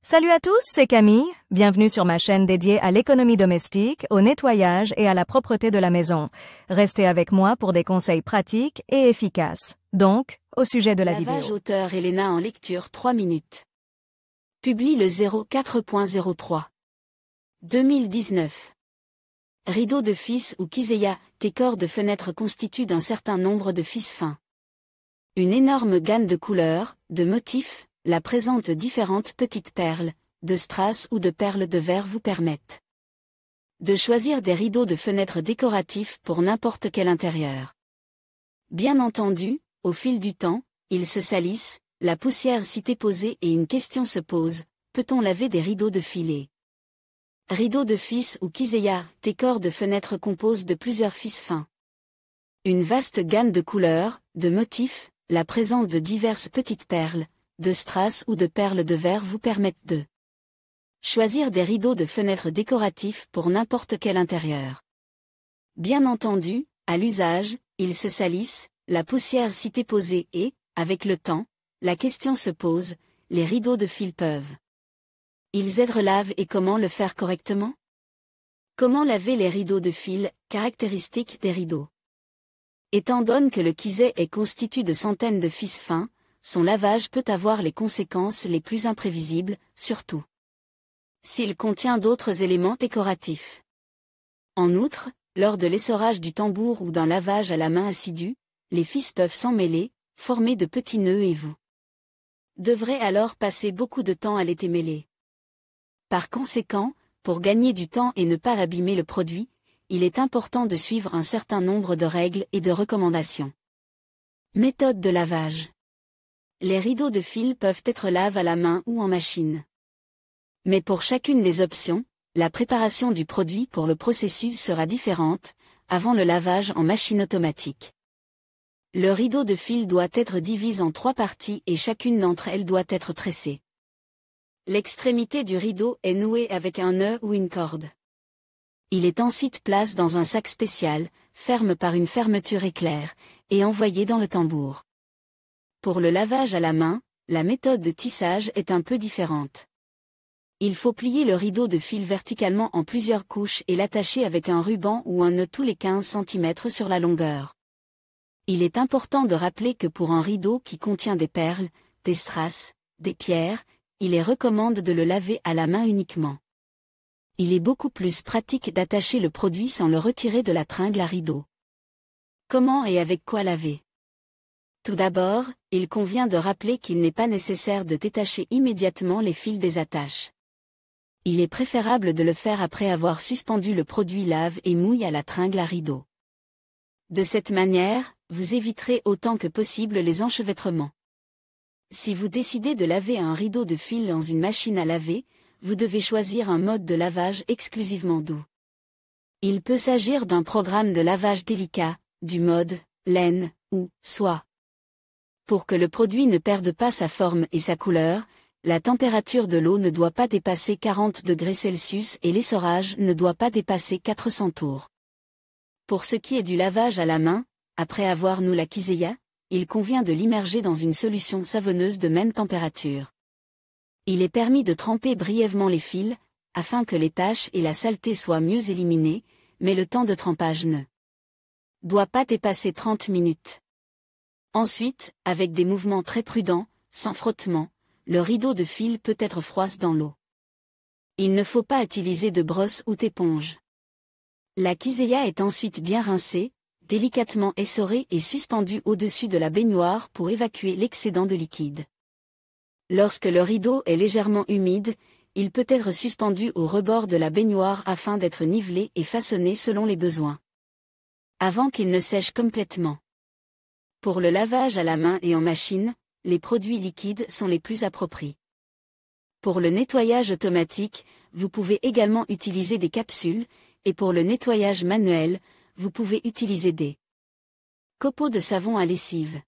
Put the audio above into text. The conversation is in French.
Salut à tous, c'est Camille. Bienvenue sur ma chaîne dédiée à l'économie domestique, au nettoyage et à la propreté de la maison. Restez avec moi pour des conseils pratiques et efficaces. Donc, au sujet de la vidéo. Lavage auteur Elena en lecture 3 minutes. Publie le 04.03. 2019. Rideau de fils ou kiseya, décor de fenêtres constitue d'un certain nombre de fils fins. Une énorme gamme de couleurs, de motifs, la présente différentes petites perles, de strass ou de perles de verre vous permettent de choisir des rideaux de fenêtres décoratifs pour n'importe quel intérieur. Bien entendu, au fil du temps, ils se salissent, la poussière s'y est posée et une question se pose, peut-on laver des rideaux de filet? Rideaux de fils ou kiseya, décor de fenêtres compose de plusieurs fils fins. Une vaste gamme de couleurs, de motifs, la présence de diverses petites perles, de strass ou de perles de verre vous permettent de choisir des rideaux de fenêtres décoratifs pour n'importe quel intérieur. Bien entendu, à l'usage, ils se salissent, la poussière s'y est posée et, avec le temps, la question se pose, les rideaux de fil peuvent-ils être lavés et comment le faire correctement? Comment laver les rideaux de fil, caractéristiques des rideaux? Étant donné que le kisei est constitué de centaines de fils fins, son lavage peut avoir les conséquences les plus imprévisibles, surtout s'il contient d'autres éléments décoratifs. En outre, lors de l'essorage du tambour ou d'un lavage à la main assidu, les fils peuvent s'emmêler, former de petits nœuds et vous devrez alors passer beaucoup de temps à les démêler. Par conséquent, pour gagner du temps et ne pas abîmer le produit, il est important de suivre un certain nombre de règles et de recommandations. Méthode de lavage. Les rideaux de fil peuvent être lavés à la main ou en machine. Mais pour chacune des options, la préparation du produit pour le processus sera différente, avant le lavage en machine automatique. Le rideau de fil doit être divisé en 3 parties et chacune d'entre elles doit être tressée. L'extrémité du rideau est nouée avec un nœud ou une corde. Il est ensuite placé dans un sac spécial, ferme par une fermeture éclair, et envoyé dans le tambour. Pour le lavage à la main, la méthode de tissage est un peu différente. Il faut plier le rideau de fil verticalement en plusieurs couches et l'attacher avec un ruban ou un nœud tous les 15 cm sur la longueur. Il est important de rappeler que pour un rideau qui contient des perles, des strass, des pierres, il est recommandé de le laver à la main uniquement. Il est beaucoup plus pratique d'attacher le produit sans le retirer de la tringle à rideau. Comment et avec quoi laver? Tout d'abord, il convient de rappeler qu'il n'est pas nécessaire de détacher immédiatement les fils des attaches. Il est préférable de le faire après avoir suspendu le produit lave et mouille à la tringle à rideau. De cette manière, vous éviterez autant que possible les enchevêtrements. Si vous décidez de laver un rideau de fil dans une machine à laver, vous devez choisir un mode de lavage exclusivement doux. Il peut s'agir d'un programme de lavage délicat, du mode laine ou soie. Pour que le produit ne perde pas sa forme et sa couleur, la température de l'eau ne doit pas dépasser 40 degrés Celsius et l'essorage ne doit pas dépasser 400 tours. Pour ce qui est du lavage à la main, après avoir noué la kiseya, il convient de l'immerger dans une solution savonneuse de même température. Il est permis de tremper brièvement les fils, afin que les taches et la saleté soient mieux éliminées, mais le temps de trempage ne doit pas dépasser 30 minutes. Ensuite, avec des mouvements très prudents, sans frottement, le rideau de fil peut être froissé dans l'eau. Il ne faut pas utiliser de brosse ou d'éponge. La kiseya est ensuite bien rincée, délicatement essorée et suspendue au-dessus de la baignoire pour évacuer l'excédent de liquide. Lorsque le rideau est légèrement humide, il peut être suspendu au rebord de la baignoire afin d'être nivelé et façonné selon les besoins, avant qu'il ne sèche complètement. Pour le lavage à la main et en machine, les produits liquides sont les plus appropriés. Pour le nettoyage automatique, vous pouvez également utiliser des capsules, et pour le nettoyage manuel, vous pouvez utiliser des copeaux de savon à lessive.